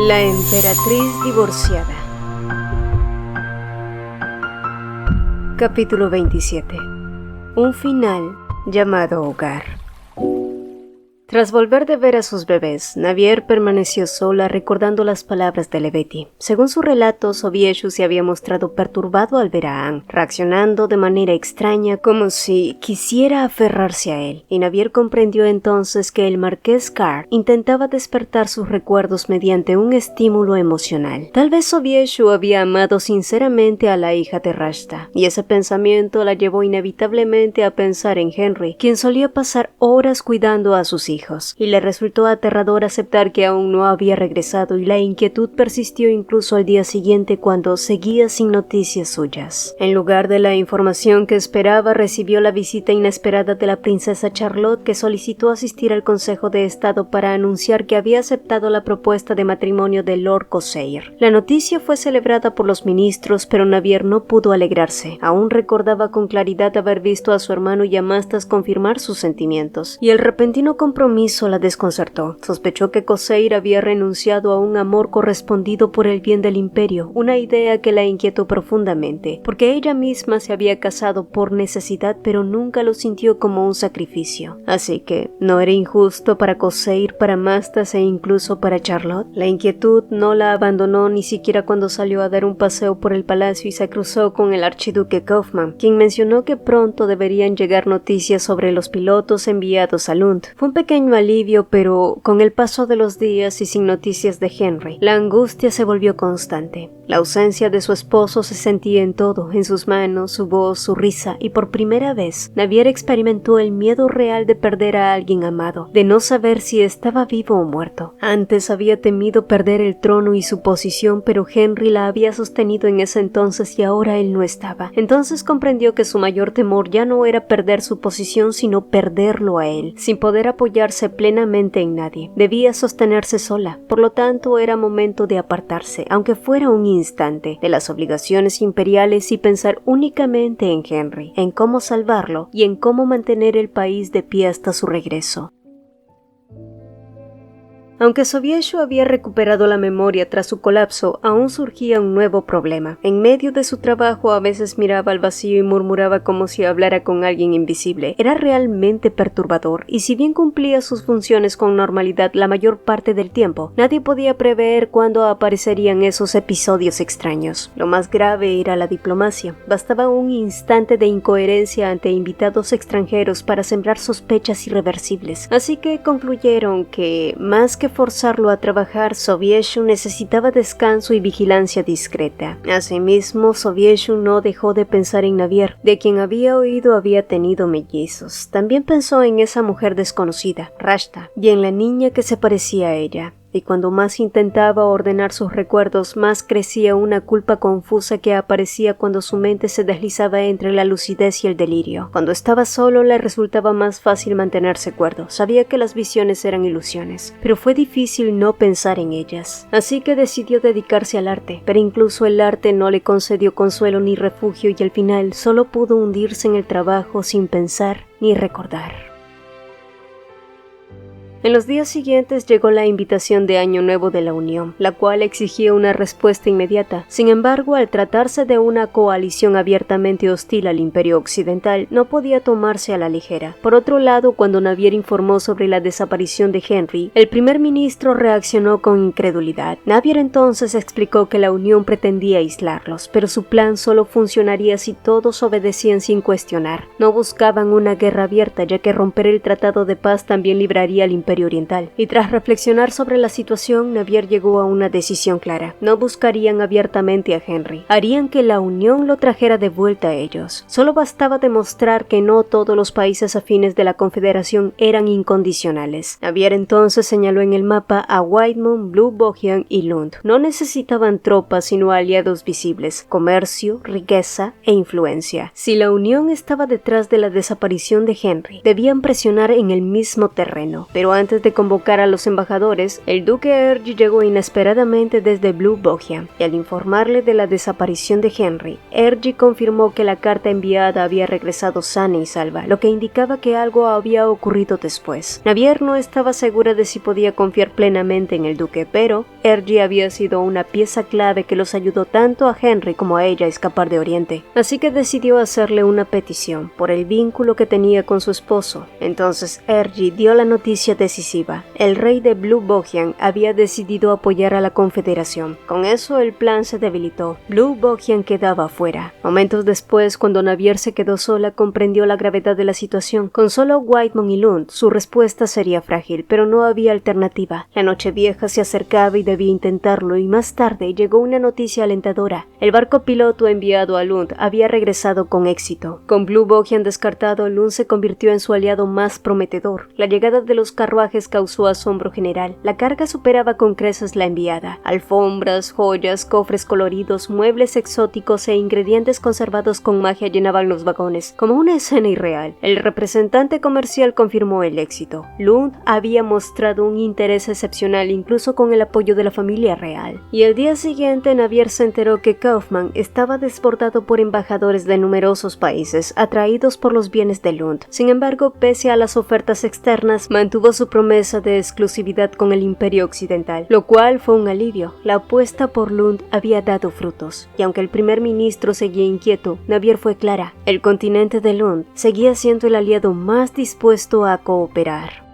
La emperatriz divorciada. Capítulo 27. Un final llamado hogar. Tras volver de ver a sus bebés, Navier permaneció sola recordando las palabras de Lebeti. Según su relato, Sobieshu se había mostrado perturbado al ver a Anne, reaccionando de manera extraña como si quisiera aferrarse a él, y Navier comprendió entonces que el marqués Carr intentaba despertar sus recuerdos mediante un estímulo emocional. Tal vez Sobieshu había amado sinceramente a la hija de Rashta, y ese pensamiento la llevó inevitablemente a pensar en Henry, quien solía pasar horas cuidando a sus hijos, y le resultó aterrador aceptar que aún no había regresado, y la inquietud persistió incluso al día siguiente cuando seguía sin noticias suyas. En lugar de la información que esperaba, recibió la visita inesperada de la princesa Charlotte, que solicitó asistir al Consejo de Estado para anunciar que había aceptado la propuesta de matrimonio de Lord Corsair. La noticia fue celebrada por los ministros, pero Navier no pudo alegrarse. Aún recordaba con claridad haber visto a su hermano y a Mastas confirmar sus sentimientos, y el repentino compromiso la desconcertó. Sospechó que Corsair había renunciado a un amor correspondido por el bien del imperio, una idea que la inquietó profundamente, porque ella misma se había casado por necesidad, pero nunca lo sintió como un sacrificio. Así que, ¿no era injusto para Corsair, para Mastas e incluso para Charlotte? La inquietud no la abandonó ni siquiera cuando salió a dar un paseo por el palacio y se cruzó con el archiduque Kaufmann, quien mencionó que pronto deberían llegar noticias sobre los pilotos enviados a Lund. Fue un pequeño alivio, pero con el paso de los días y sin noticias de Henry, la angustia se volvió constante. La ausencia de su esposo se sentía en todo, en sus manos, su voz, su risa, y por primera vez, Navier experimentó el miedo real de perder a alguien amado, de no saber si estaba vivo o muerto. Antes había temido perder el trono y su posición, pero Henry la había sostenido en ese entonces y ahora él no estaba. Entonces comprendió que su mayor temor ya no era perder su posición, sino perderlo a él, sin poder apoyarse plenamente en nadie. Debía sostenerse sola, por lo tanto era momento de apartarse, aunque fuera un instante, de las obligaciones imperiales y pensar únicamente en Henry, en cómo salvarlo y en cómo mantener el país de pie hasta su regreso. Aunque Sobieshu había recuperado la memoria tras su colapso, aún surgía un nuevo problema. En medio de su trabajo a veces miraba al vacío y murmuraba como si hablara con alguien invisible. Era realmente perturbador, y si bien cumplía sus funciones con normalidad la mayor parte del tiempo, nadie podía prever cuándo aparecerían esos episodios extraños. Lo más grave era la diplomacia. Bastaba un instante de incoherencia ante invitados extranjeros para sembrar sospechas irreversibles. Así que concluyeron que, más que forzarlo a trabajar, Sobieshu necesitaba descanso y vigilancia discreta. Asimismo, Sobieshu no dejó de pensar en Navier, de quien había oído había tenido mellizos. También pensó en esa mujer desconocida, Rashta, y en la niña que se parecía a ella. Y cuando más intentaba ordenar sus recuerdos, más crecía una culpa confusa que aparecía cuando su mente se deslizaba entre la lucidez y el delirio. Cuando estaba solo le resultaba más fácil mantenerse cuerdo. Sabía que las visiones eran ilusiones, pero fue difícil no pensar en ellas. Así que decidió dedicarse al arte, pero incluso el arte no le concedió consuelo ni refugio, y al final solo pudo hundirse en el trabajo sin pensar ni recordar. En los días siguientes llegó la invitación de Año Nuevo de la Unión, la cual exigía una respuesta inmediata. Sin embargo, al tratarse de una coalición abiertamente hostil al Imperio Occidental, no podía tomarse a la ligera. Por otro lado, cuando Navier informó sobre la desaparición de Henry, el primer ministro reaccionó con incredulidad. Navier entonces explicó que la Unión pretendía aislarlos, pero su plan solo funcionaría si todos obedecían sin cuestionar. No buscaban una guerra abierta, ya que romper el tratado de paz también libraría al Imperio Oriental, y tras reflexionar sobre la situación, Navier llegó a una decisión clara. No buscarían abiertamente a Henry, harían que la Unión lo trajera de vuelta a ellos. Solo bastaba demostrar que no todos los países afines de la Confederación eran incondicionales. Navier entonces señaló en el mapa a Weidmund, Blue Bohian y Lund. No necesitaban tropas, sino aliados visibles, comercio, riqueza e influencia. Si la Unión estaba detrás de la desaparición de Henry, debían presionar en el mismo terreno, pero antes de convocar a los embajadores, el duque Ergi llegó inesperadamente desde Blue Bohia, y al informarle de la desaparición de Henry, Ergi confirmó que la carta enviada había regresado sana y salva, lo que indicaba que algo había ocurrido después. Navier no estaba segura de si podía confiar plenamente en el duque, pero Ergi había sido una pieza clave que los ayudó tanto a Henry como a ella a escapar de Oriente, así que decidió hacerle una petición por el vínculo que tenía con su esposo. Entonces Ergi dio la noticia decisiva: el rey de Blue Bohia había decidido apoyar a la confederación. Con eso el plan se debilitó. Blue Bohia quedaba afuera. Momentos después, cuando Navier se quedó sola, comprendió la gravedad de la situación. Con solo Whitemon y Lund, su respuesta sería frágil, pero no había alternativa. La Nochevieja se acercaba y debía intentarlo, y más tarde llegó una noticia alentadora. El barco piloto enviado a Lund había regresado con éxito. Con Blue Bohia descartado, Lund se convirtió en su aliado más prometedor. La llegada de los carruajes causó asombro general. La carga superaba con creces la enviada. Alfombras, joyas, cofres coloridos, muebles exóticos e ingredientes conservados con magia llenaban los vagones, como una escena irreal. El representante comercial confirmó el éxito. Lund había mostrado un interés excepcional, incluso con el apoyo de la familia real. Y el día siguiente, Navier se enteró que Kaufman estaba desbordado por embajadores de numerosos países, atraídos por los bienes de Lund. Sin embargo, pese a las ofertas externas, mantuvo su promesa de exclusividad con el Imperio Occidental, lo cual fue un alivio. La apuesta por Lund había dado frutos, y aunque el primer ministro seguía inquieto, Navier fue clara: el continente de Lund seguía siendo el aliado más dispuesto a cooperar.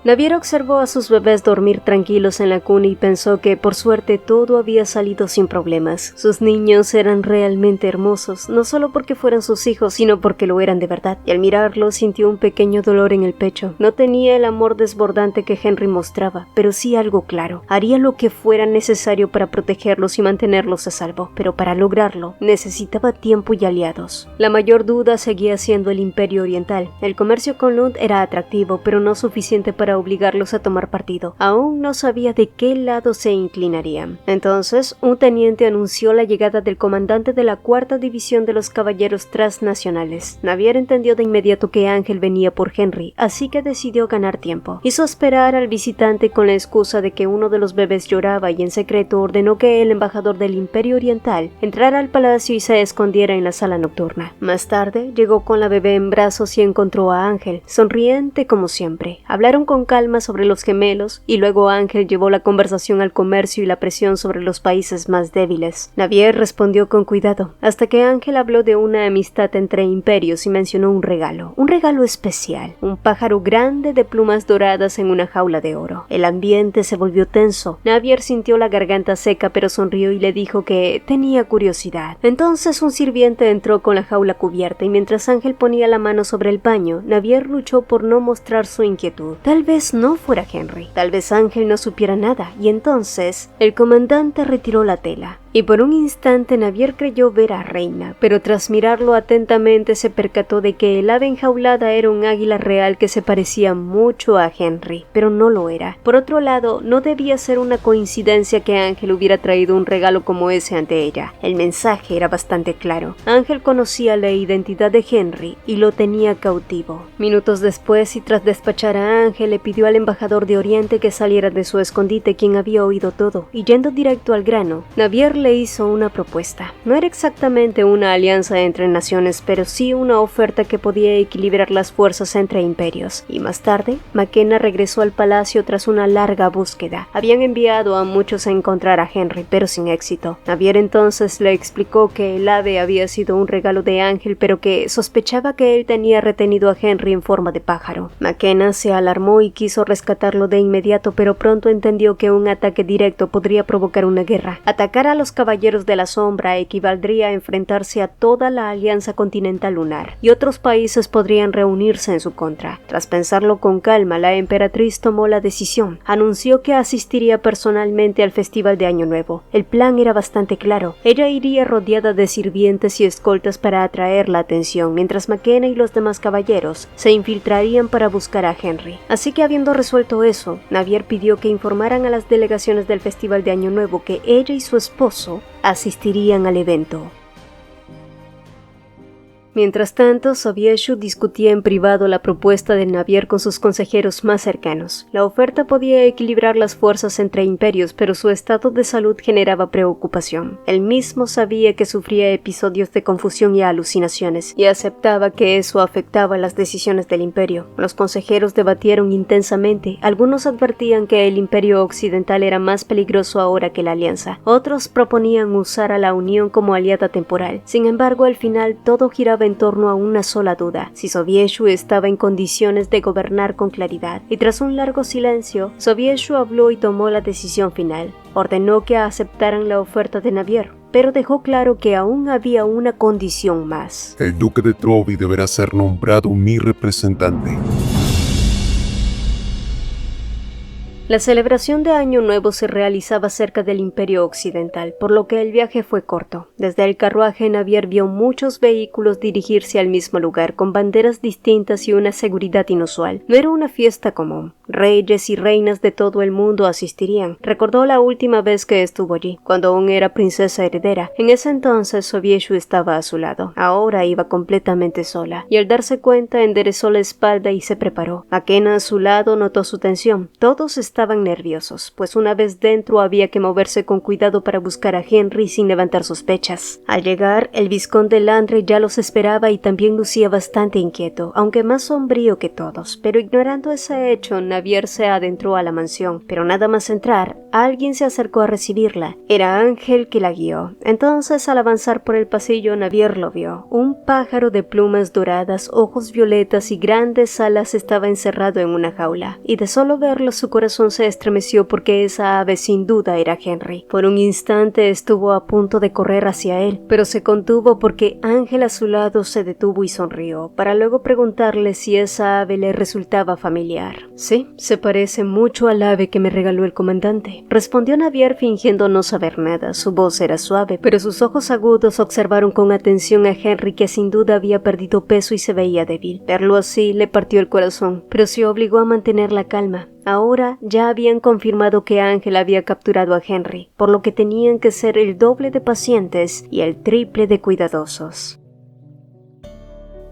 Navier observó a sus bebés dormir tranquilos en la cuna y pensó que, por suerte, todo había salido sin problemas. Sus niños eran realmente hermosos, no solo porque fueran sus hijos, sino porque lo eran de verdad. Y al mirarlos sintió un pequeño dolor en el pecho. No tenía el amor desbordante que Henry mostraba, pero sí algo claro: haría lo que fuera necesario para protegerlos y mantenerlos a salvo. Pero para lograrlo, necesitaba tiempo y aliados. La mayor duda seguía siendo el Imperio Oriental. El comercio con Lund era atractivo, pero no suficiente para obligarlos a tomar partido. Aún no sabía de qué lado se inclinarían. Entonces, un teniente anunció la llegada del comandante de la cuarta división de los caballeros transnacionales. Navier entendió de inmediato que Ángel venía por Henry, así que decidió ganar tiempo. Hizo esperar al visitante con la excusa de que uno de los bebés lloraba y en secreto ordenó que el embajador del Imperio Oriental entrara al palacio y se escondiera en la sala nocturna. Más tarde, llegó con la bebé en brazos y encontró a Ángel, sonriente como siempre. Hablaron con calma sobre los gemelos, y luego Ángel llevó la conversación al comercio y la presión sobre los países más débiles. Navier respondió con cuidado, hasta que Ángel habló de una amistad entre imperios y mencionó un regalo especial, un pájaro grande de plumas doradas en una jaula de oro. El ambiente se volvió tenso. Navier sintió la garganta seca, pero sonrió y le dijo que tenía curiosidad. Entonces un sirviente entró con la jaula cubierta, y mientras Ángel ponía la mano sobre el paño, Navier luchó por no mostrar su inquietud. Tal vez no fuera Henry, tal vez Ángel no supiera nada, y entonces el comandante retiró la tela. Y por un instante Navier creyó ver a Reina, pero tras mirarlo atentamente se percató de que el ave enjaulada era un águila real que se parecía mucho a Henry, pero no lo era. Por otro lado, no debía ser una coincidencia que Ángel hubiera traído un regalo como ese ante ella. El mensaje era bastante claro. Ángel conocía la identidad de Henry y lo tenía cautivo. Minutos después, y tras despachar a Ángel, le pidió al embajador de Oriente que saliera de su escondite, quien había oído todo, y yendo directo al grano, Navier le hizo una propuesta. No era exactamente una alianza entre naciones, pero sí una oferta que podía equilibrar las fuerzas entre imperios. Y más tarde, McKenna regresó al palacio tras una larga búsqueda. Habían enviado a muchos a encontrar a Henry, pero sin éxito. Navier entonces le explicó que el ave había sido un regalo de Ángel, pero que sospechaba que él tenía retenido a Henry en forma de pájaro. McKenna se alarmó y quiso rescatarlo de inmediato, pero pronto entendió que un ataque directo podría provocar una guerra. Atacar a los caballeros de la sombra equivaldría a enfrentarse a toda la Alianza Continental Lunar, y otros países podrían reunirse en su contra. Tras pensarlo con calma, la emperatriz tomó la decisión. Anunció que asistiría personalmente al Festival de Año Nuevo. El plan era bastante claro. Ella iría rodeada de sirvientes y escoltas para atraer la atención, mientras McKenna y los demás caballeros se infiltrarían para buscar a Henry. Así que, habiendo resuelto eso, Navier pidió que informaran a las delegaciones del Festival de Año Nuevo que ella y su esposo asistirían al evento. Mientras tanto, Sobieshu discutía en privado la propuesta de Navier con sus consejeros más cercanos. La oferta podía equilibrar las fuerzas entre imperios, pero su estado de salud generaba preocupación. Él mismo sabía que sufría episodios de confusión y alucinaciones, y aceptaba que eso afectaba las decisiones del imperio. Los consejeros debatieron intensamente. Algunos advertían que el imperio occidental era más peligroso ahora que la alianza. Otros proponían usar a la Unión como aliada temporal. Sin embargo, al final todo giraba en torno a una sola duda: si Sobieshu estaba en condiciones de gobernar con claridad. Y tras un largo silencio, Sobieshu habló y tomó la decisión final. Ordenó que aceptaran la oferta de Navier, pero dejó claro que aún había una condición más. El duque de Trovi deberá ser nombrado mi representante. La celebración de Año Nuevo se realizaba cerca del Imperio Occidental, por lo que el viaje fue corto. Desde el carruaje, Navier vio muchos vehículos dirigirse al mismo lugar, con banderas distintas y una seguridad inusual. No era una fiesta común. Reyes y reinas de todo el mundo asistirían. Recordó la última vez que estuvo allí, cuando aún era princesa heredera. En ese entonces, Sobieshu estaba a su lado. Ahora iba completamente sola, y al darse cuenta enderezó la espalda y se preparó. Akena a su lado notó su tensión. Todos estaban nerviosos, pues una vez dentro había que moverse con cuidado para buscar a Henry sin levantar sospechas. Al llegar, el vizconde Landry ya los esperaba y también lucía bastante inquieto, aunque más sombrío que todos. Pero ignorando ese hecho, Navier se adentró a la mansión, pero nada más entrar, alguien se acercó a recibirla. Era Ángel que la guió. Entonces, al avanzar por el pasillo, Navier lo vio. Un pájaro de plumas doradas, ojos violetas y grandes alas estaba encerrado en una jaula, y de solo verlo su corazón se estremeció porque esa ave sin duda era Henry. Por un instante estuvo a punto de correr hacia él, pero se contuvo porque Ángel a su lado se detuvo y sonrió, para luego preguntarle si esa ave le resultaba familiar. Sí, se parece mucho al ave que me regaló el comandante, respondió Navier fingiendo no saber nada. Su voz era suave, pero sus ojos agudos observaron con atención a Henry, que sin duda había perdido peso y se veía débil. Verlo así le partió el corazón, pero se obligó a mantener la calma. Ahora ya habían confirmado que Ángel había capturado a Henry, por lo que tenían que ser el doble de pacientes y el triple de cuidadosos.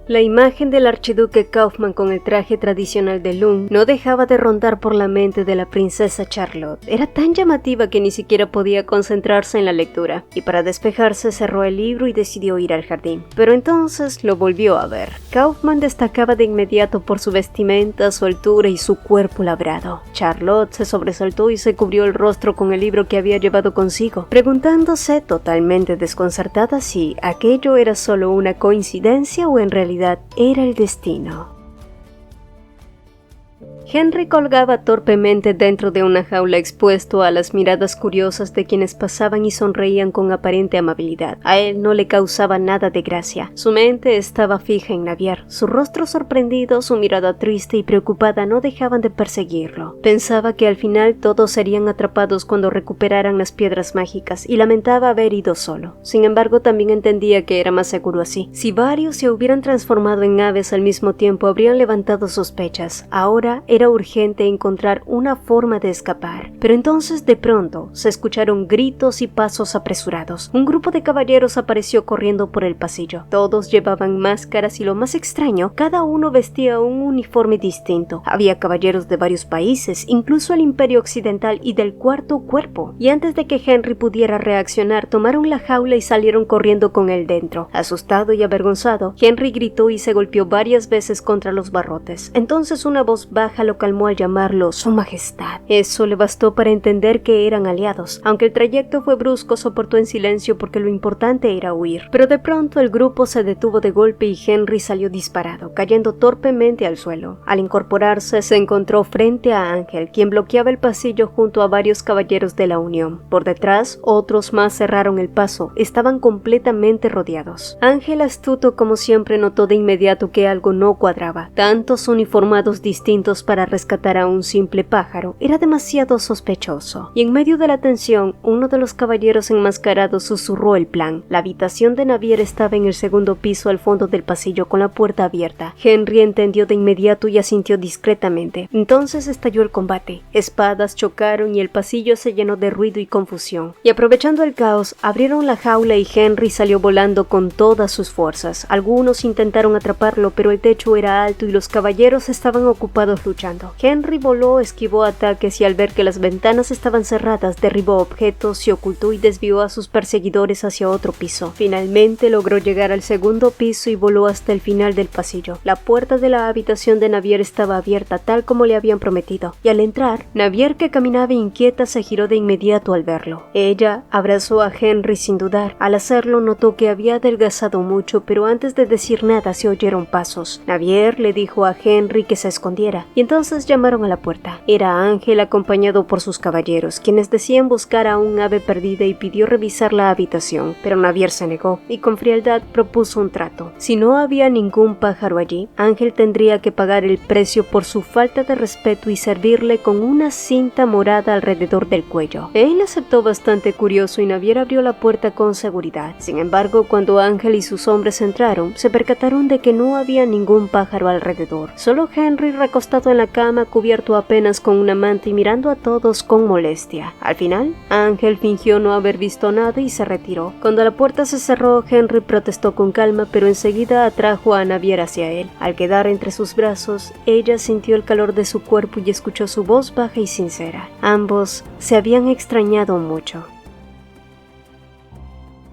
La imagen del archiduque Kaufmann con el traje tradicional de Lung no dejaba de rondar por la mente de la princesa Charlotte. Era tan llamativa que ni siquiera podía concentrarse en la lectura, y para despejarse cerró el libro y decidió ir al jardín. Pero entonces lo volvió a ver. Kaufmann destacaba de inmediato por su vestimenta, su altura y su cuerpo labrado. Charlotte se sobresaltó y se cubrió el rostro con el libro que había llevado consigo, preguntándose totalmente desconcertada si aquello era solo una coincidencia o en realidad era el destino. Henry colgaba torpemente dentro de una jaula, expuesto a las miradas curiosas de quienes pasaban y sonreían con aparente amabilidad. A él no le causaba nada de gracia. Su mente estaba fija en Navier. Su rostro sorprendido, su mirada triste y preocupada no dejaban de perseguirlo. Pensaba que al final todos serían atrapados cuando recuperaran las piedras mágicas y lamentaba haber ido solo. Sin embargo, también entendía que era más seguro así. Si varios se hubieran transformado en aves al mismo tiempo, habrían levantado sospechas. Ahora era urgente encontrar una forma de escapar. Pero entonces de pronto se escucharon gritos y pasos apresurados. Un grupo de caballeros apareció corriendo por el pasillo. Todos llevaban máscaras y lo más extraño, cada uno vestía un uniforme distinto. Había caballeros de varios países, incluso el Imperio Occidental y del Cuarto Cuerpo. Y antes de que Henry pudiera reaccionar, tomaron la jaula y salieron corriendo con él dentro. Asustado y avergonzado, Henry gritó y se golpeó varias veces contra los barrotes. Entonces una voz baja lo calmó al llamarlo Su Majestad. Eso le bastó para entender que eran aliados. Aunque el trayecto fue brusco, soportó en silencio porque lo importante era huir. Pero de pronto el grupo se detuvo de golpe y Henry salió disparado, cayendo torpemente al suelo. Al incorporarse, se encontró frente a Ángel, quien bloqueaba el pasillo junto a varios caballeros de la Unión. Por detrás, otros más cerraron el paso. Estaban completamente rodeados. Ángel, astuto como siempre, notó de inmediato que algo no cuadraba. Tantos uniformados distintos para para rescatar a un simple pájaro era demasiado sospechoso, y en medio de la tensión, uno de los caballeros enmascarados susurró el plan. La habitación de Navier estaba en el segundo piso al fondo del pasillo con la puerta abierta. Henry entendió de inmediato y asintió discretamente. Entonces estalló el combate. Espadas chocaron y el pasillo se llenó de ruido y confusión. Y aprovechando el caos, abrieron la jaula y Henry salió volando con todas sus fuerzas. Algunos intentaron atraparlo, pero el techo era alto y los caballeros estaban ocupados luchando. Henry voló, esquivó ataques y al ver que las ventanas estaban cerradas, derribó objetos, se ocultó y desvió a sus perseguidores hacia otro piso. Finalmente logró llegar al segundo piso y voló hasta el final del pasillo. La puerta de la habitación de Navier estaba abierta tal como le habían prometido, y al entrar, Navier, que caminaba inquieta, se giró de inmediato al verlo. Ella abrazó a Henry sin dudar. Al hacerlo notó que había adelgazado mucho, pero antes de decir nada se oyeron pasos. Navier le dijo a Henry que se escondiera, y entonces llamaron a la puerta. Era Ángel acompañado por sus caballeros, quienes decían buscar a un ave perdida y pidió revisar la habitación, pero Navier se negó y con frialdad propuso un trato. Si no había ningún pájaro allí, Ángel tendría que pagar el precio por su falta de respeto y servirle con una cinta morada alrededor del cuello. Él aceptó bastante curioso y Navier abrió la puerta con seguridad. Sin embargo, cuando Ángel y sus hombres entraron, se percataron de que no había ningún pájaro alrededor. Solo Henry recostado en la cama, cubierto apenas con una manta y mirando a todos con molestia. Al final, Ángel fingió no haber visto nada y se retiró. Cuando la puerta se cerró, Henry protestó con calma, pero enseguida atrajo a Navier hacia él. Al quedar entre sus brazos, ella sintió el calor de su cuerpo y escuchó su voz baja y sincera. Ambos se habían extrañado mucho.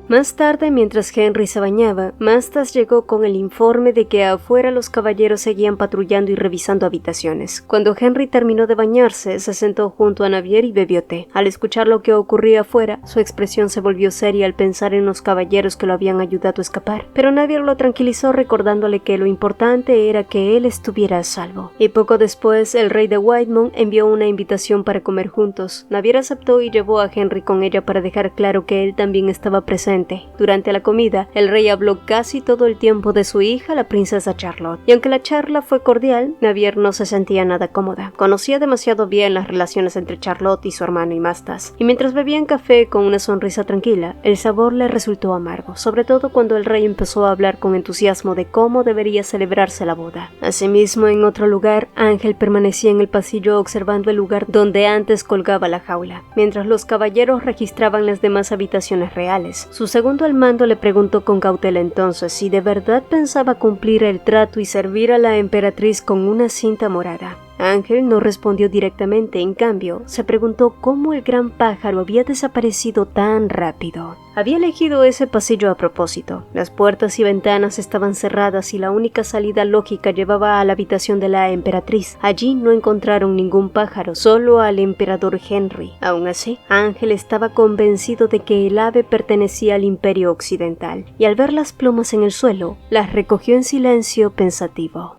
Más tarde, mientras Henry se bañaba, Mastas llegó con el informe de que afuera los caballeros seguían patrullando y revisando habitaciones. Cuando Henry terminó de bañarse, se sentó junto a Navier y bebió té. Al escuchar lo que ocurría afuera, su expresión se volvió seria al pensar en los caballeros que lo habían ayudado a escapar. Pero Navier lo tranquilizó recordándole que lo importante era que él estuviera a salvo. Y poco después, el rey de Whitemount envió una invitación para comer juntos. Navier aceptó y llevó a Henry con ella para dejar claro que él también estaba presente. Durante la comida, el rey habló casi todo el tiempo de su hija, la princesa Charlotte, y aunque la charla fue cordial, Navier no se sentía nada cómoda. Conocía demasiado bien las relaciones entre Charlotte y su hermano y Mastas, y mientras bebían café con una sonrisa tranquila, el sabor le resultó amargo, sobre todo cuando el rey empezó a hablar con entusiasmo de cómo debería celebrarse la boda. Asimismo, en otro lugar, Ángel permanecía en el pasillo observando el lugar donde antes colgaba la jaula, mientras los caballeros registraban las demás habitaciones reales. Su segundo al mando le preguntó con cautela entonces si de verdad pensaba cumplir el trato y servir a la emperatriz con una cinta morada. Ángel no respondió directamente, en cambio, se preguntó cómo el gran pájaro había desaparecido tan rápido. Había elegido ese pasillo a propósito. Las puertas y ventanas estaban cerradas y la única salida lógica llevaba a la habitación de la emperatriz. Allí no encontraron ningún pájaro, solo al emperador Henry. Aún así, Ángel estaba convencido de que el ave pertenecía al Imperio Occidental, y al ver las plumas en el suelo, las recogió en silencio pensativo.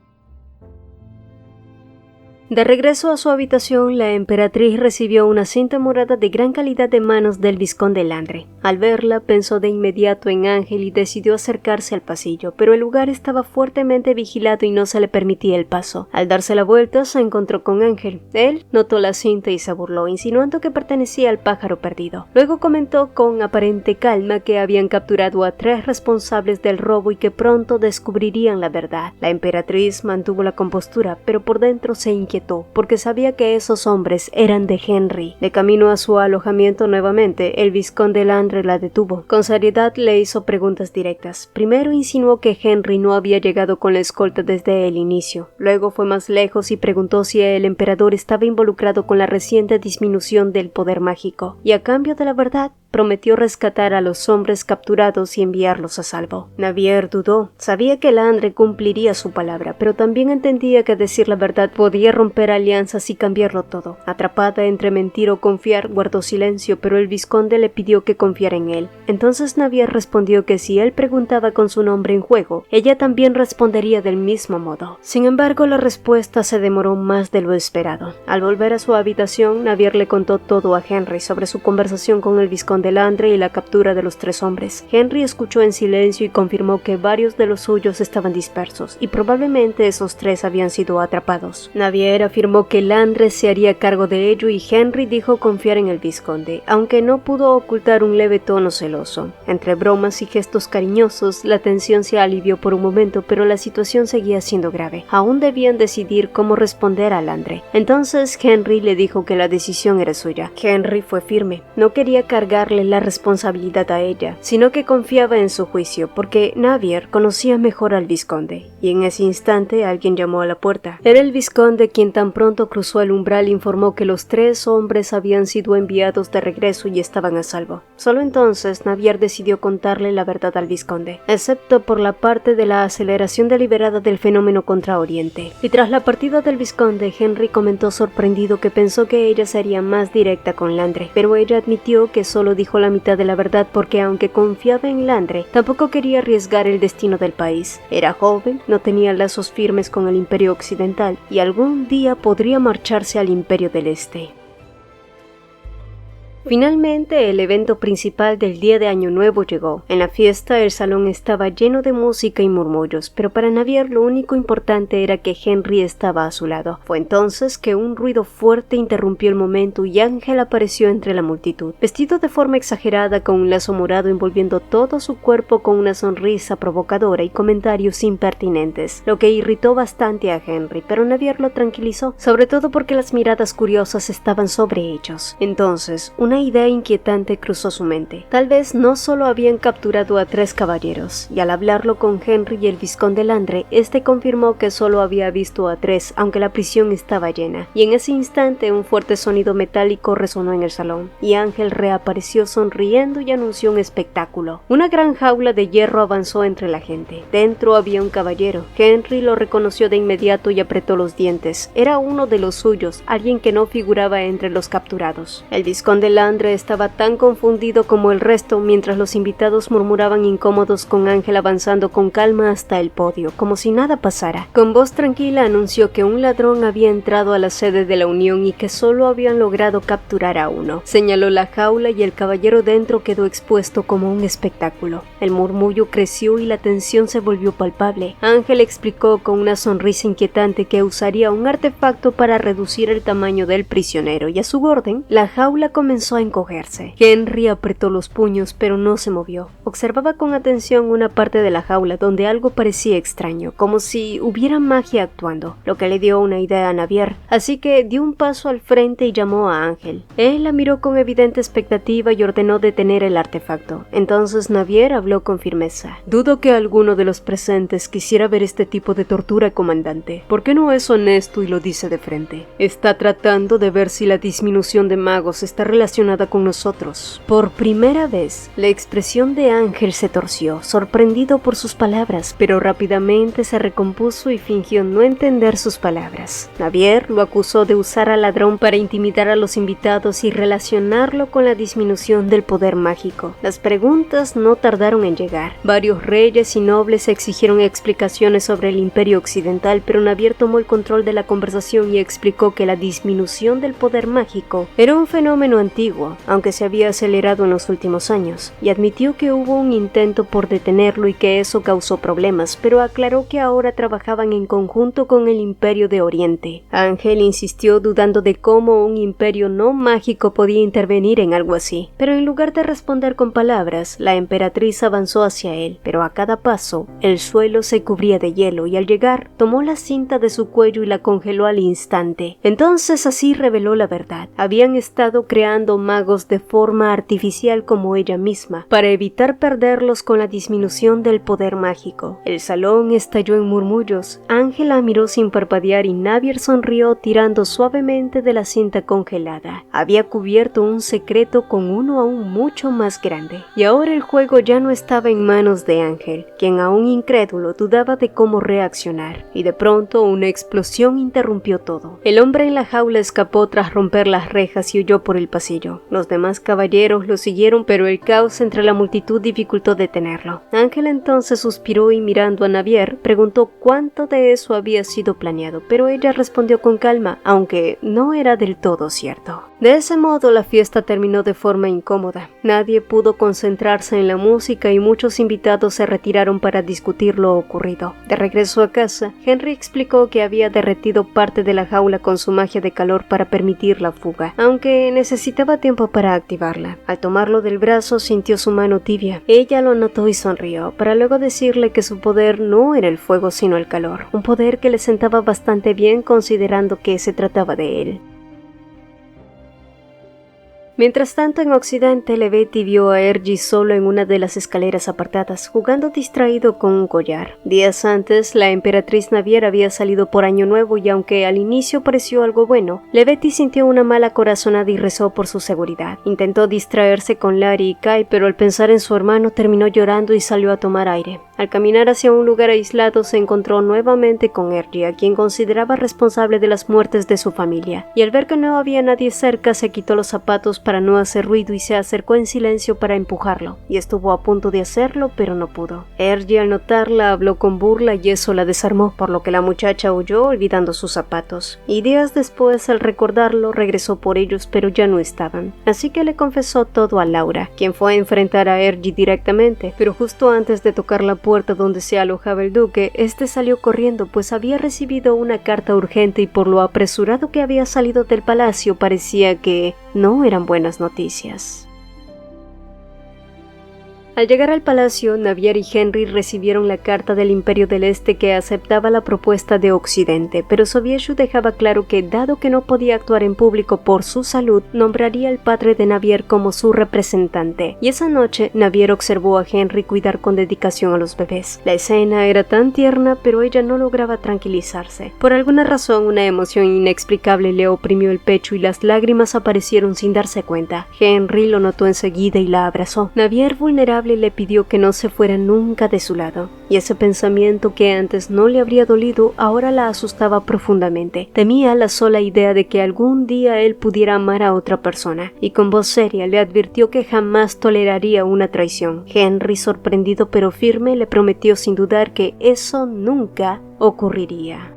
De regreso a su habitación, la emperatriz recibió una cinta morada de gran calidad de manos del vizconde Landre. Al verla, pensó de inmediato en Ángel y decidió acercarse al pasillo, pero el lugar estaba fuertemente vigilado y no se le permitía el paso. Al darse la vuelta, se encontró con Ángel. Él notó la cinta y se burló, insinuando que pertenecía al pájaro perdido. Luego comentó con aparente calma que habían capturado a 3 responsables del robo y que pronto descubrirían la verdad. La emperatriz mantuvo la compostura, pero por dentro se inquietó, porque sabía que esos hombres eran de Henry. De camino a su alojamiento nuevamente, el vizconde Landre la detuvo. Con seriedad le hizo preguntas directas. Primero insinuó que Henry no había llegado con la escolta desde el inicio. Luego fue más lejos y preguntó si el emperador estaba involucrado con la reciente disminución del poder mágico. Y a cambio de la verdad, prometió rescatar a los hombres capturados y enviarlos a salvo. Navier dudó. Sabía que Landre cumpliría su palabra, pero también entendía que decir la verdad podía romper alianzas y cambiarlo todo. Atrapada entre mentir o confiar, guardó silencio, pero el vizconde le pidió que confiara en él. Entonces Navier respondió que si él preguntaba con su nombre en juego, ella también respondería del mismo modo. Sin embargo, la respuesta se demoró más de lo esperado. Al volver a su habitación, Navier le contó todo a Henry sobre su conversación con el vizconde Vizconde Landre y la captura de los 3 hombres. Henry escuchó en silencio y confirmó que varios de los suyos estaban dispersos, y probablemente esos 3 habían sido atrapados. Navier afirmó que Landre se haría cargo de ello y Henry dijo confiar en el vizconde, aunque no pudo ocultar un leve tono celoso. Entre bromas y gestos cariñosos, la tensión se alivió por un momento, pero la situación seguía siendo grave. Aún debían decidir cómo responder a Landre. Entonces Henry le dijo que la decisión era suya. Henry fue firme. No quería cargarle la responsabilidad a ella, sino que confiaba en su juicio, porque Navier conocía mejor al vizconde. Y en ese instante alguien llamó a la puerta. Era el vizconde quien tan pronto cruzó el umbral informó que los 3 hombres habían sido enviados de regreso y estaban a salvo. Solo entonces Navier decidió contarle la verdad al vizconde, excepto por la parte de la aceleración deliberada del fenómeno contra Oriente. Y tras la partida del vizconde, Henry comentó sorprendido que pensó que ella sería más directa con Landre, pero ella admitió que solo dijo la mitad de la verdad porque aunque confiaba en Landre, tampoco quería arriesgar el destino del país. Era joven, no tenía lazos firmes con el Imperio Occidental y algún día podría marcharse al Imperio del Este. Finalmente, el evento principal del día de Año Nuevo llegó. En la fiesta, el salón estaba lleno de música y murmullos, pero para Navier lo único importante era que Henry estaba a su lado. Fue entonces que un ruido fuerte interrumpió el momento y Ángel apareció entre la multitud, vestido de forma exagerada con un lazo morado envolviendo todo su cuerpo con una sonrisa provocadora y comentarios impertinentes, lo que irritó bastante a Henry, pero Navier lo tranquilizó, sobre todo porque las miradas curiosas estaban sobre ellos. Entonces, una idea inquietante cruzó su mente. Tal vez no solo habían capturado a 3 caballeros, y al hablarlo con Henry y el vizconde Landre, este confirmó que solo había visto a 3, aunque la prisión estaba llena. Y en ese instante un fuerte sonido metálico resonó en el salón, y Ángel reapareció sonriendo y anunció un espectáculo. Una gran jaula de hierro avanzó entre la gente. Dentro había un caballero. Henry lo reconoció de inmediato y apretó los dientes. Era uno de los suyos, alguien que no figuraba entre los capturados. El vizconde Landre estaba tan confundido como el resto mientras los invitados murmuraban incómodos con Ángel avanzando con calma hasta el podio, como si nada pasara. Con voz tranquila anunció que un ladrón había entrado a la sede de la Unión y que solo habían logrado capturar a uno. Señaló la jaula y el caballero dentro quedó expuesto como un espectáculo. El murmullo creció y la tensión se volvió palpable. Ángel explicó con una sonrisa inquietante que usaría un artefacto para reducir el tamaño del prisionero y a su orden, la jaula comenzó a encogerse. Henry apretó los puños, pero no se movió. Observaba con atención una parte de la jaula donde algo parecía extraño, como si hubiera magia actuando, lo que le dio una idea a Navier, así que dio un paso al frente y llamó a Ángel. Él la miró con evidente expectativa y ordenó detener el artefacto. Entonces Navier habló con firmeza. «Dudo que alguno de los presentes quisiera ver este tipo de tortura, comandante. ¿Por qué no es honesto y lo dice de frente? Está tratando de ver si la disminución de magos está relacionada con nosotros». Por primera vez, la expresión de Ángel se torció, sorprendido por sus palabras, pero rápidamente se recompuso y fingió no entender sus palabras. Navier lo acusó de usar al ladrón para intimidar a los invitados y relacionarlo con la disminución del poder mágico. Las preguntas no tardaron en llegar. Varios reyes y nobles exigieron explicaciones sobre el Imperio Occidental, pero Navier tomó el control de la conversación y explicó que la disminución del poder mágico era un fenómeno antiguo, aunque se había acelerado en los últimos años, y admitió que hubo un intento por detenerlo y que eso causó problemas, pero aclaró que ahora trabajaban en conjunto con el Imperio de Oriente. Ángel insistió dudando de cómo un imperio no mágico podía intervenir en algo así, pero en lugar de responder con palabras, la emperatriz avanzó hacia él, pero a cada paso, el suelo se cubría de hielo y al llegar, tomó la cinta de su cuello y la congeló al instante. Entonces así reveló la verdad. Habían estado creando magos de forma artificial como ella misma, para evitar perderlos con la disminución del poder mágico. El salón estalló en murmullos. Ángela miró sin parpadear y Navier sonrió tirando suavemente de la cinta congelada. Había cubierto un secreto con uno aún mucho más grande. Y ahora el juego ya no estaba en manos de Ángel, quien aún incrédulo dudaba de cómo reaccionar. Y de pronto una explosión interrumpió todo. El hombre en la jaula escapó tras romper las rejas y huyó por el pasillo. Los demás caballeros lo siguieron, pero el caos entre la multitud dificultó detenerlo. Ángel entonces suspiró y mirando a Navier, preguntó cuánto de eso había sido planeado, pero ella respondió con calma, aunque no era del todo cierto. De ese modo, la fiesta terminó de forma incómoda. Nadie pudo concentrarse en la música y muchos invitados se retiraron para discutir lo ocurrido. De regreso a casa, Henry explicó que había derretido parte de la jaula con su magia de calor para permitir la fuga, aunque necesitaba tiempo para activarla. Al tomarlo del brazo, sintió su mano tibia. Ella lo notó y sonrió, para luego decirle que su poder no era el fuego sino el calor, un poder que le sentaba bastante bien considerando que se trataba de él. Mientras tanto, en Occidente, Lebetti vio a Ergi solo en una de las escaleras apartadas, jugando distraído con un collar. Días antes, la emperatriz Navier había salido por Año Nuevo y aunque al inicio pareció algo bueno, Lebetti sintió una mala corazonada y rezó por su seguridad. Intentó distraerse con Larry y Kai, pero al pensar en su hermano terminó llorando y salió a tomar aire. Al caminar hacia un lugar aislado, se encontró nuevamente con Ergi, a quien consideraba responsable de las muertes de su familia, y al ver que no había nadie cerca, se quitó los zapatos para no hacer ruido y se acercó en silencio para empujarlo, y estuvo a punto de hacerlo, pero no pudo. Ergi, al notarla, habló con burla y eso la desarmó, por lo que la muchacha huyó olvidando sus zapatos. Y días después, al recordarlo, regresó por ellos, pero ya no estaban. Así que le confesó todo a Laura, quien fue a enfrentar a Ergi directamente, pero justo antes de tocar la puerta donde se alojaba el duque, este salió corriendo pues había recibido una carta urgente y por lo apresurado que había salido del palacio parecía que no eran buenas noticias. Al llegar al palacio, Navier y Henry recibieron la carta del Imperio del Este que aceptaba la propuesta de Occidente, pero Sobieshu dejaba claro que, dado que no podía actuar en público por su salud, nombraría al padre de Navier como su representante, y esa noche Navier observó a Henry cuidar con dedicación a los bebés. La escena era tan tierna, pero ella no lograba tranquilizarse. Por alguna razón, una emoción inexplicable le oprimió el pecho y las lágrimas aparecieron sin darse cuenta. Henry lo notó enseguida y la abrazó. Navier, vulnerable, le pidió que no se fuera nunca de su lado, y ese pensamiento que antes no le habría dolido ahora la asustaba profundamente. Temía la sola idea de que algún día él pudiera amar a otra persona, y con voz seria le advirtió que jamás toleraría una traición. Henry, sorprendido pero firme, le prometió sin dudar que eso nunca ocurriría.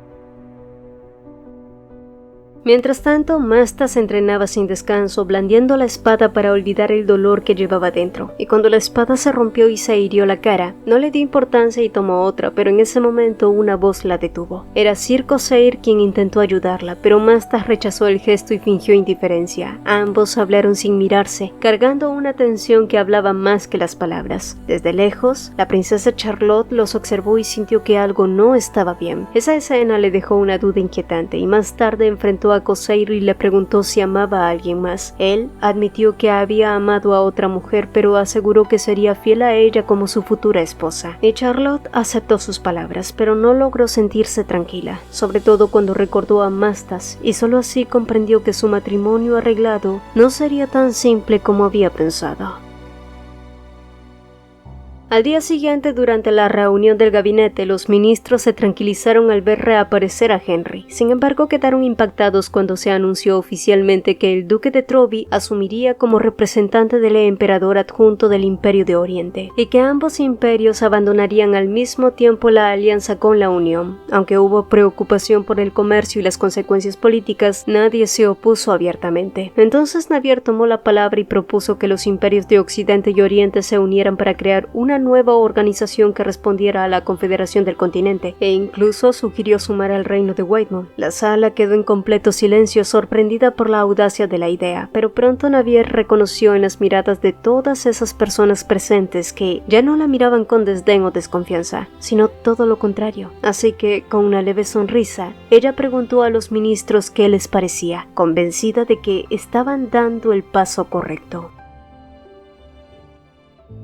Mientras tanto, Masta se entrenaba sin descanso, blandiendo la espada para olvidar el dolor que llevaba dentro, y cuando la espada se rompió y se hirió la cara, no le dio importancia y tomó otra, pero en ese momento una voz la detuvo. Era Sir Corsair quien intentó ayudarla, pero Masta rechazó el gesto y fingió indiferencia. Ambos hablaron sin mirarse, cargando una tensión que hablaba más que las palabras. Desde lejos, la princesa Charlotte los observó y sintió que algo no estaba bien. Esa escena le dejó una duda inquietante, y más tarde enfrentó a Corsair y le preguntó si amaba a alguien más. Él admitió que había amado a otra mujer, pero aseguró que sería fiel a ella como su futura esposa. Y Charlotte aceptó sus palabras, pero no logró sentirse tranquila, sobre todo cuando recordó a Mastas, y solo así comprendió que su matrimonio arreglado no sería tan simple como había pensado. Al día siguiente, durante la reunión del gabinete, los ministros se tranquilizaron al ver reaparecer a Henry. Sin embargo, quedaron impactados cuando se anunció oficialmente que el duque de Trovi asumiría como representante del emperador adjunto del Imperio de Oriente, y que ambos imperios abandonarían al mismo tiempo la alianza con la Unión. Aunque hubo preocupación por el comercio y las consecuencias políticas, nadie se opuso abiertamente. Entonces Navier tomó la palabra y propuso que los imperios de Occidente y Oriente se unieran para crear una nueva organización que respondiera a la Confederación del Continente, e incluso sugirió sumar al reino de Weidmund. La sala quedó en completo silencio, sorprendida por la audacia de la idea, pero pronto Navier reconoció en las miradas de todas esas personas presentes que ya no la miraban con desdén o desconfianza, sino todo lo contrario. Así que, con una leve sonrisa, ella preguntó a los ministros qué les parecía, convencida de que estaban dando el paso correcto.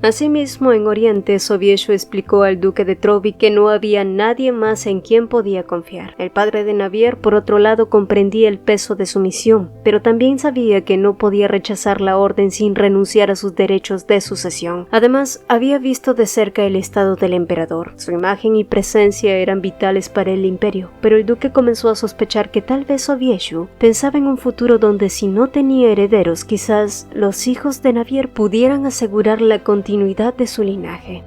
Asimismo, en Oriente, Sobieshu explicó al duque de Trovi que no había nadie más en quien podía confiar. El padre de Navier, por otro lado, comprendía el peso de su misión, pero también sabía que no podía rechazar la orden sin renunciar a sus derechos de sucesión. Además, había visto de cerca el estado del emperador. Su imagen y presencia eran vitales para el imperio, pero el duque comenzó a sospechar que tal vez Sobieshu pensaba en un futuro donde, si no tenía herederos, quizás los hijos de Navier pudieran asegurar la continuidad de su linaje.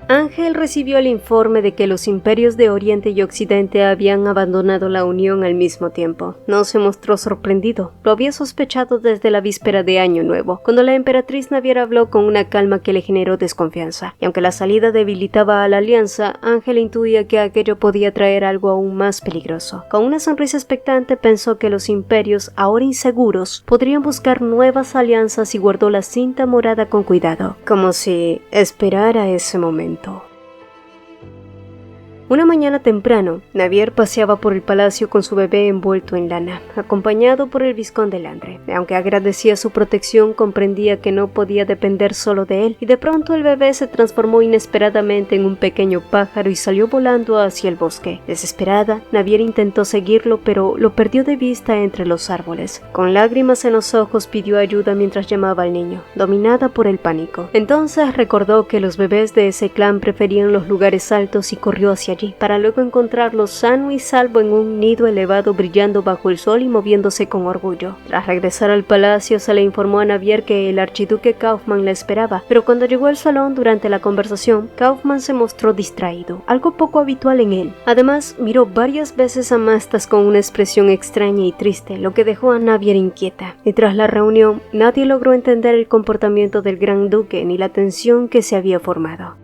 Ángel recibió el informe de que los imperios de Oriente y Occidente habían abandonado la unión al mismo tiempo. No se mostró sorprendido, lo había sospechado desde la víspera de Año Nuevo, cuando la emperatriz Navier habló con una calma que le generó desconfianza. Y aunque la salida debilitaba a la alianza, Ángel intuía que aquello podía traer algo aún más peligroso. Con una sonrisa expectante pensó que los imperios, ahora inseguros, podrían buscar nuevas alianzas y guardó la cinta morada con cuidado, como si esperara ese momento. Una mañana temprano, Navier paseaba por el palacio con su bebé envuelto en lana, acompañado por el vizconde Landre. Aunque agradecía su protección, comprendía que no podía depender solo de él, y de pronto el bebé se transformó inesperadamente en un pequeño pájaro y salió volando hacia el bosque. Desesperada, Navier intentó seguirlo, pero lo perdió de vista entre los árboles. Con lágrimas en los ojos pidió ayuda mientras llamaba al niño, dominada por el pánico. Entonces recordó que los bebés de ese clan preferían los lugares altos y corrió hacia allí, para luego encontrarlo sano y salvo en un nido elevado brillando bajo el sol y moviéndose con orgullo. Tras regresar al palacio, se le informó a Navier que el archiduque Kaufmann la esperaba, pero cuando llegó al salón durante la conversación, Kaufmann se mostró distraído, algo poco habitual en él. Además, miró varias veces a Mastas con una expresión extraña y triste, lo que dejó a Navier inquieta. Y tras la reunión, nadie logró entender el comportamiento del gran duque ni la tensión que se había formado.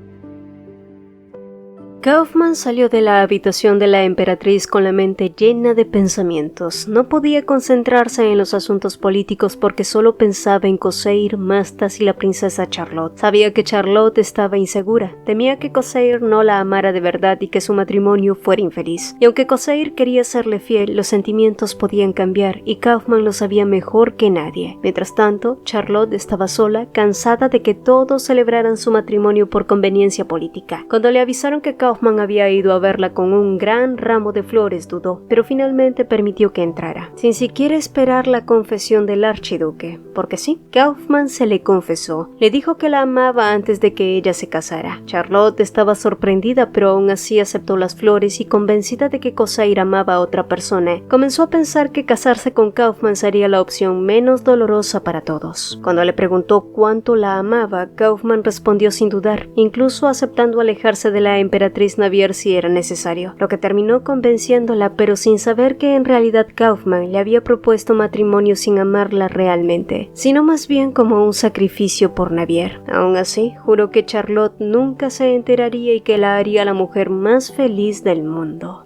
Kaufmann salió de la habitación de la emperatriz con la mente llena de pensamientos. No podía concentrarse en los asuntos políticos porque solo pensaba en Corsair, Mastas y la princesa Charlotte. Sabía que Charlotte estaba insegura, temía que Corsair no la amara de verdad y que su matrimonio fuera infeliz. Y aunque Corsair quería serle fiel, los sentimientos podían cambiar y Kaufmann lo sabía mejor que nadie. Mientras tanto, Charlotte estaba sola, cansada de que todos celebraran su matrimonio por conveniencia política. Cuando le avisaron que Kaufmann había ido a verla con un gran ramo de flores, dudó, pero finalmente permitió que entrara, sin siquiera esperar la confesión del archiduque. Porque sí, Kaufmann se le confesó. Le dijo que la amaba antes de que ella se casara. Charlotte estaba sorprendida, pero aún así aceptó las flores y, convencida de que Corsair amaba a otra persona, comenzó a pensar que casarse con Kaufmann sería la opción menos dolorosa para todos. Cuando le preguntó cuánto la amaba, Kaufmann respondió sin dudar, incluso aceptando alejarse de la emperatriz Navier si era necesario, lo que terminó convenciéndola, pero sin saber que en realidad Kaufmann le había propuesto matrimonio sin amarla realmente, sino más bien como un sacrificio por Navier. Aún así, juró que Charlotte nunca se enteraría y que la haría la mujer más feliz del mundo.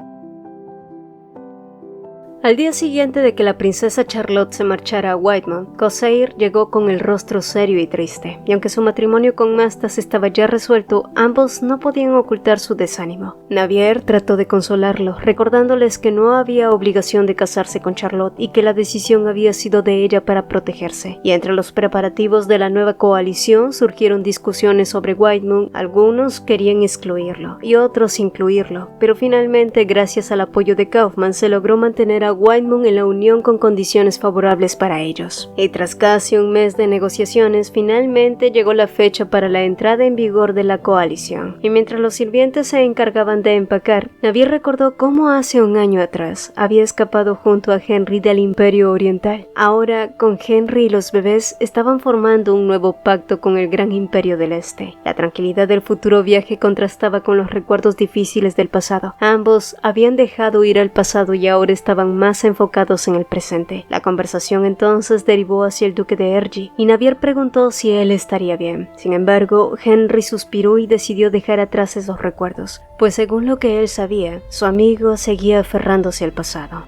Al día siguiente de que la princesa Charlotte se marchara a Whitemount, Corsair llegó con el rostro serio y triste, y aunque su matrimonio con Mastas estaba ya resuelto, ambos no podían ocultar su desánimo. Navier trató de consolarlo, recordándoles que no había obligación de casarse con Charlotte y que la decisión había sido de ella para protegerse. Y entre los preparativos de la nueva coalición surgieron discusiones sobre Whitemount. Algunos querían excluirlo y otros incluirlo, pero finalmente, gracias al apoyo de Kaufmann, se logró mantener a Whitemount en la unión con condiciones favorables para ellos. Y tras casi un mes de negociaciones, finalmente llegó la fecha para la entrada en vigor de la coalición. Y mientras los sirvientes se encargaban de empacar, Navier recordó cómo hace un año atrás había escapado junto a Henry del Imperio Oriental. Ahora, con Henry y los bebés, estaban formando un nuevo pacto con el Gran Imperio del Este. La tranquilidad del futuro viaje contrastaba con los recuerdos difíciles del pasado. Ambos habían dejado ir al pasado y ahora estaban más enfocados en el presente. La conversación entonces derivó hacia el duque de Ergi, y Navier preguntó si él estaría bien. Sin embargo, Henry suspiró y decidió dejar atrás esos recuerdos, pues según lo que él sabía, su amigo seguía aferrándose al pasado.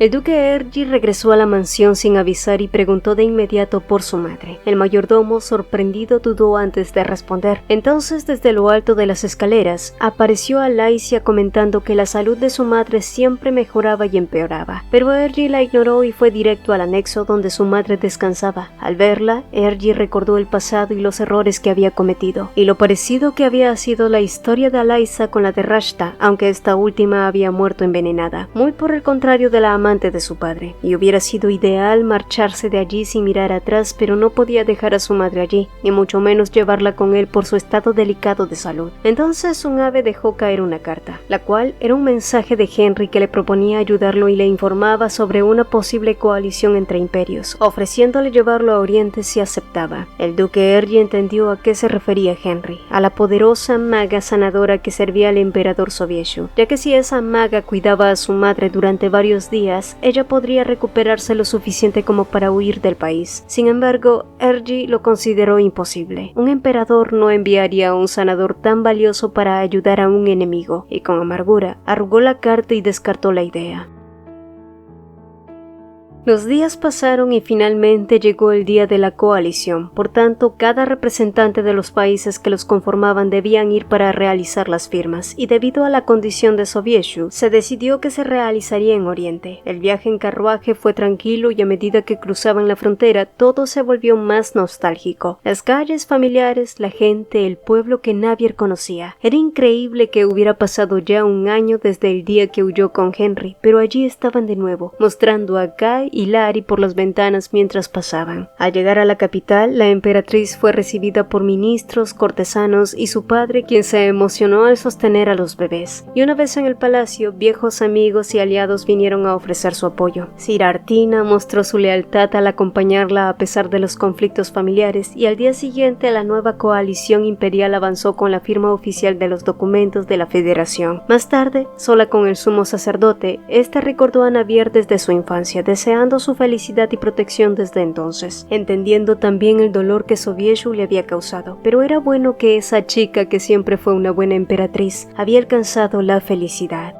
El duque Ergi regresó a la mansión sin avisar y preguntó de inmediato por su madre. El mayordomo, sorprendido, dudó antes de responder. Entonces, desde lo alto de las escaleras, apareció Alicia comentando que la salud de su madre siempre mejoraba y empeoraba. Pero Ergi la ignoró y fue directo al anexo donde su madre descansaba. Al verla, Ergi recordó el pasado y los errores que había cometido, y lo parecido que había sido la historia de Alicia con la de Rashta, aunque esta última había muerto envenenada. Muy por el contrario de la amante amante de su padre, y hubiera sido ideal marcharse de allí sin mirar atrás, pero no podía dejar a su madre allí, ni mucho menos llevarla con él por su estado delicado de salud. Entonces un ave dejó caer una carta, la cual era un mensaje de Henry que le proponía ayudarlo y le informaba sobre una posible coalición entre imperios, ofreciéndole llevarlo a Oriente si aceptaba. El duque Ergi entendió a qué se refería Henry, a la poderosa maga sanadora que servía al emperador Sobieshu, ya que si esa maga cuidaba a su madre durante varios días, ella podría recuperarse lo suficiente como para huir del país. Sin embargo, Ergi lo consideró imposible. Un emperador no enviaría a un sanador tan valioso para ayudar a un enemigo, y con amargura arrugó la carta y descartó la idea. Los días pasaron y finalmente llegó el día de la coalición. Por tanto, cada representante de los países que los conformaban debían ir para realizar las firmas, y debido a la condición de Sobieshu, se decidió que se realizaría en Oriente. El viaje en carruaje fue tranquilo y a medida que cruzaban la frontera, todo se volvió más nostálgico. Las calles familiares, la gente, el pueblo que Navier conocía. Era increíble que hubiera pasado ya un año desde el día que huyó con Henry, pero allí estaban de nuevo, mostrando a Guy y Lari por las ventanas mientras pasaban. Al llegar a la capital, la emperatriz fue recibida por ministros, cortesanos y su padre, quien se emocionó al sostener a los bebés. Y una vez en el palacio, viejos amigos y aliados vinieron a ofrecer su apoyo. Sir Artina mostró su lealtad al acompañarla a pesar de los conflictos familiares, y al día siguiente la nueva coalición imperial avanzó con la firma oficial de los documentos de la Federación. Más tarde, sola con el sumo sacerdote, éste recordó a Navier desde su infancia, deseando su felicidad y protección desde entonces, entendiendo también el dolor que Sobieshu le había causado. Pero era bueno que esa chica, que siempre fue una buena emperatriz, había alcanzado la felicidad.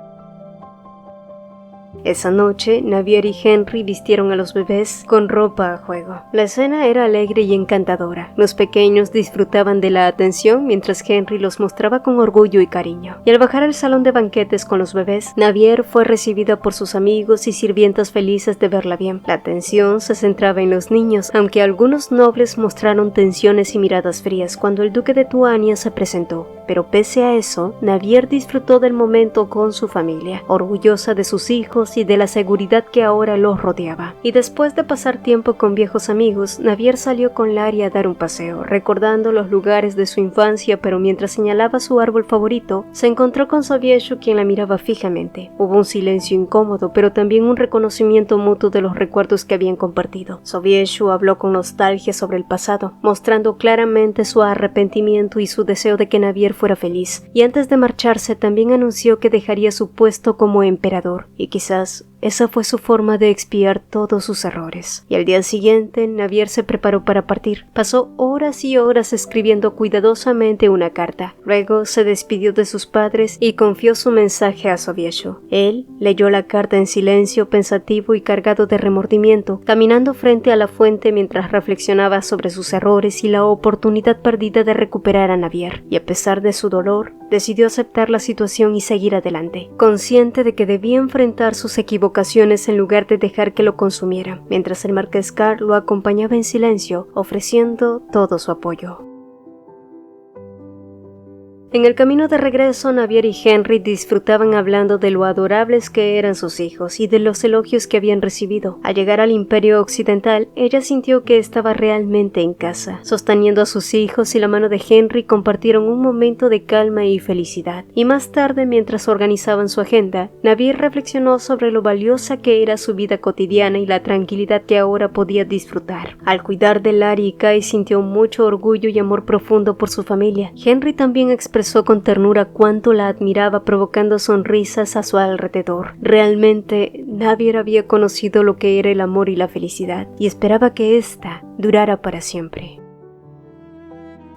Esa noche, Navier y Henry vistieron a los bebés con ropa a juego. La escena era alegre y encantadora. Los pequeños disfrutaban de la atención mientras Henry los mostraba con orgullo y cariño. Y al bajar al salón de banquetes con los bebés, Navier fue recibida por sus amigos y sirvientas felices de verla bien. La atención se centraba en los niños, aunque algunos nobles mostraron tensiones y miradas frías cuando el duque de Tuania se presentó. Pero pese a eso, Navier disfrutó del momento con su familia, orgullosa de sus hijos y de la seguridad que ahora los rodeaba. Y después de pasar tiempo con viejos amigos, Navier salió con Lari a dar un paseo, recordando los lugares de su infancia, pero mientras señalaba su árbol favorito, se encontró con Sobieshu, quien la miraba fijamente. Hubo un silencio incómodo, pero también un reconocimiento mutuo de los recuerdos que habían compartido. Sobieshu habló con nostalgia sobre el pasado, mostrando claramente su arrepentimiento y su deseo de que Navier fuera feliz, y antes de marcharse también anunció que dejaría su puesto como emperador, y quizás esa fue su forma de expiar todos sus errores. Y al día siguiente, Navier se preparó para partir. Pasó horas y horas escribiendo cuidadosamente una carta. Luego se despidió de sus padres y confió su mensaje a Sobieshu. Él leyó la carta en silencio, pensativo y cargado de remordimiento, caminando frente a la fuente mientras reflexionaba sobre sus errores y la oportunidad perdida de recuperar a Navier. Y a pesar de su dolor, decidió aceptar la situación y seguir adelante, consciente de que debía enfrentar sus equivocaciones en lugar de dejar que lo consumieran, mientras el marqués Karl lo acompañaba en silencio, ofreciendo todo su apoyo. En el camino de regreso, Navier y Henry disfrutaban hablando de lo adorables que eran sus hijos y de los elogios que habían recibido. Al llegar al Imperio Occidental, ella sintió que estaba realmente en casa. Sosteniendo a sus hijos y la mano de Henry, compartieron un momento de calma y felicidad. Y más tarde, mientras organizaban su agenda, Navier reflexionó sobre lo valiosa que era su vida cotidiana y la tranquilidad que ahora podía disfrutar. Al cuidar de Lari y Kai, sintió mucho orgullo y amor profundo por su familia. Henry también expresó con ternura cuánto la admiraba, provocando sonrisas a su alrededor. Realmente, Navier había conocido lo que era el amor y la felicidad, y esperaba que ésta durara para siempre.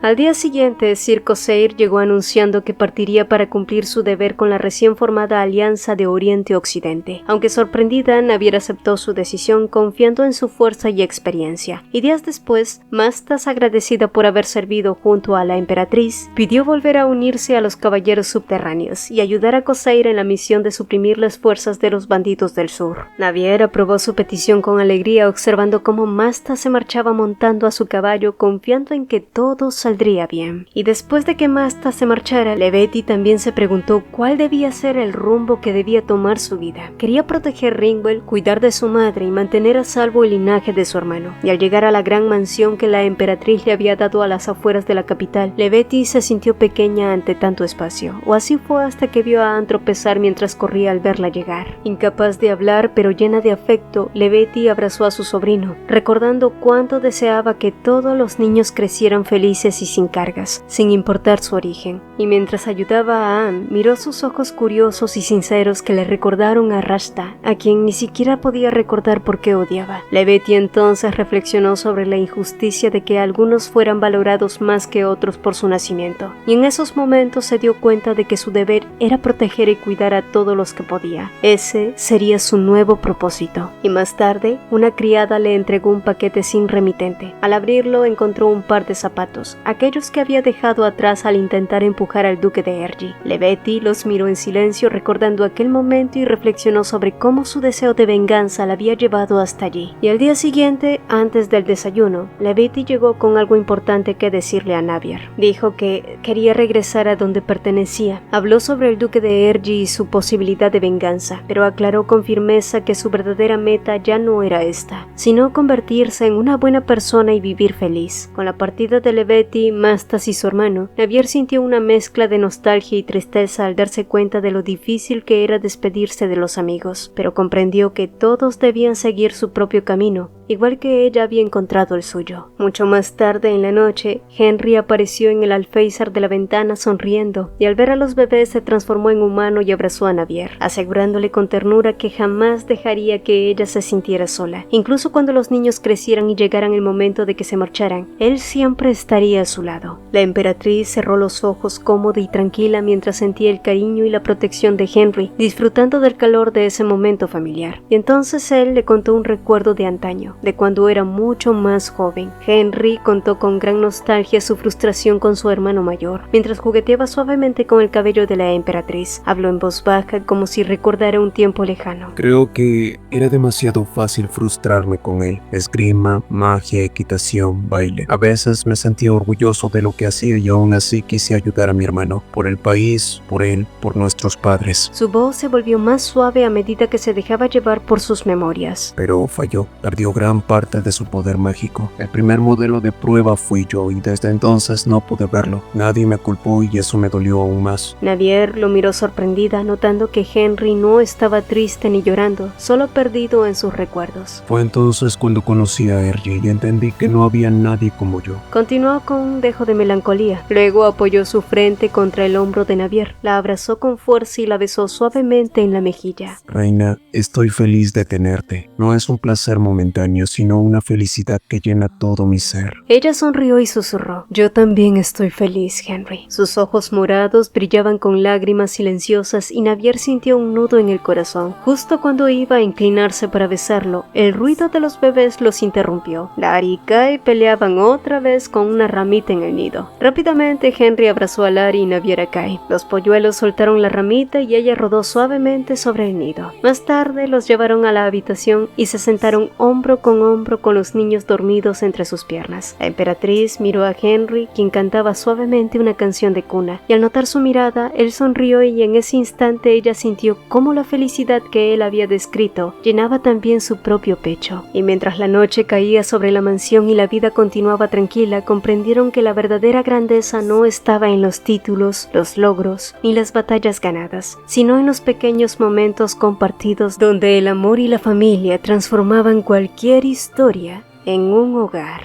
Al día siguiente, Sir Corsair llegó anunciando que partiría para cumplir su deber con la recién formada Alianza de Oriente-Occidente. Aunque sorprendida, Navier aceptó su decisión confiando en su fuerza y experiencia. Y días después, Mastas, agradecida por haber servido junto a la emperatriz, pidió volver a unirse a los caballeros subterráneos y ayudar a Corsair en la misión de suprimir las fuerzas de los bandidos del sur. Navier aprobó su petición con alegría, observando cómo Mastas se marchaba montando a su caballo, confiando en que todo saldría saldría bien. Y después de que Masta se marchara, Lebetti también se preguntó cuál debía ser el rumbo que debía tomar su vida. Quería proteger Ringwell, cuidar de su madre y mantener a salvo el linaje de su hermano. Y al llegar a la gran mansión que la emperatriz le había dado a las afueras de la capital, Lebetti se sintió pequeña ante tanto espacio, o así fue hasta que vio a Anne tropezar mientras corría al verla llegar. Incapaz de hablar pero llena de afecto, Lebetti abrazó a su sobrino, recordando cuánto deseaba que todos los niños crecieran felices y sin cargas, sin importar su origen. Y mientras ayudaba a Anne, miró sus ojos curiosos y sinceros que le recordaron a Rashta, a quien ni siquiera podía recordar por qué odiaba. Lebetti entonces reflexionó sobre la injusticia de que algunos fueran valorados más que otros por su nacimiento, y en esos momentos se dio cuenta de que su deber era proteger y cuidar a todos los que podía. Ese sería su nuevo propósito. Y más tarde, una criada le entregó un paquete sin remitente. Al abrirlo encontró un par de zapatos, aquellos que había dejado atrás al intentar empujar al duque de Ergi. Lebetti los miró en silencio recordando aquel momento y reflexionó sobre cómo su deseo de venganza la había llevado hasta allí. Y al día siguiente, antes del desayuno, Lebetti llegó con algo importante que decirle a Navier. Dijo que quería regresar a donde pertenecía. Habló sobre el duque de Ergi y su posibilidad de venganza, pero aclaró con firmeza que su verdadera meta ya no era esta, sino convertirse en una buena persona y vivir feliz. Con la partida de Lebetti, Mastas y su hermano, Navier sintió una mezcla de nostalgia y tristeza al darse cuenta de lo difícil que era despedirse de los amigos, pero comprendió que todos debían seguir su propio camino, igual que ella había encontrado el suyo. Mucho más tarde en la noche, Henry apareció en el alféizar de la ventana sonriendo, y al ver a los bebés se transformó en humano y abrazó a Navier, asegurándole con ternura que jamás dejaría que ella se sintiera sola. Incluso cuando los niños crecieran y llegaran el momento de que se marcharan, él siempre estaría a su lado. La emperatriz cerró los ojos cómoda y tranquila mientras sentía el cariño y la protección de Henry, disfrutando del calor de ese momento familiar. Y entonces él le contó un recuerdo de antaño, de cuando era mucho más joven. Henry contó con gran nostalgia su frustración con su hermano mayor, mientras jugueteaba suavemente con el cabello de la emperatriz. Habló en voz baja como si recordara un tiempo lejano. Creo que era demasiado fácil frustrarme con él. Esgrima, magia, equitación, baile. A veces me sentía orgulloso de lo que hacía y aún así quise ayudar a mi hermano, por el país, por él, por nuestros padres. Su voz se volvió más suave a medida que se dejaba llevar por sus memorias. Pero falló, perdió gran parte de su poder mágico. El primer modelo de prueba fui yo y desde entonces no pude verlo. Nadie me culpó y eso me dolió aún más. Navier lo miró sorprendida, notando que Henry no estaba triste ni llorando, solo perdido en sus recuerdos. Fue entonces cuando conocí a Ergi y entendí que no había nadie como yo. Continuó con un dejo de melancolía. Luego apoyó su frente contra el hombro de Navier, la abrazó con fuerza y la besó suavemente en la mejilla. Reina, estoy feliz de tenerte. No es un placer momentáneo, sino una felicidad que llena todo mi ser. Ella sonrió y susurró: yo también estoy feliz, Henry. Sus ojos morados brillaban con lágrimas silenciosas y Navier sintió un nudo en el corazón. Justo cuando iba a inclinarse para besarlo, el ruido de los bebés los interrumpió. Larry y Kai peleaban otra vez con una ramita en el nido. Rápidamente Henry abrazó a Larry y Navier a Kai. Los polluelos soltaron la ramita y ella rodó suavemente sobre el nido. Más tarde los llevaron a la habitación y se sentaron hombro con los niños dormidos entre sus piernas. La emperatriz miró a Henry, quien cantaba suavemente una canción de cuna, y al notar su mirada, él sonrió y en ese instante ella sintió cómo la felicidad que él había descrito llenaba también su propio pecho. Y mientras la noche caía sobre la mansión y la vida continuaba tranquila, comprendieron que la verdadera grandeza no estaba en los títulos, los logros, ni las batallas ganadas, sino en los pequeños momentos compartidos donde el amor y la familia transformaban cualquier historia en un hogar.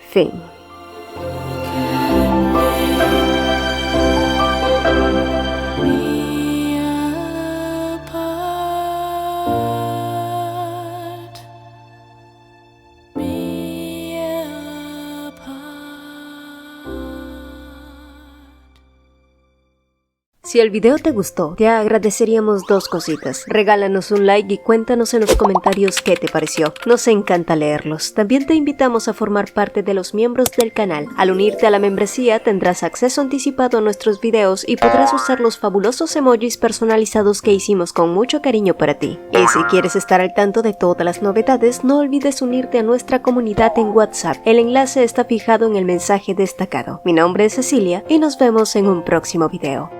Fin. Si el video te gustó, te agradeceríamos dos cositas. Regálanos un like y cuéntanos en los comentarios qué te pareció. Nos encanta leerlos. También te invitamos a formar parte de los miembros del canal. Al unirte a la membresía tendrás acceso anticipado a nuestros videos y podrás usar los fabulosos emojis personalizados que hicimos con mucho cariño para ti. Y si quieres estar al tanto de todas las novedades, no olvides unirte a nuestra comunidad en WhatsApp. El enlace está fijado en el mensaje destacado. Mi nombre es Cecilia y nos vemos en un próximo video.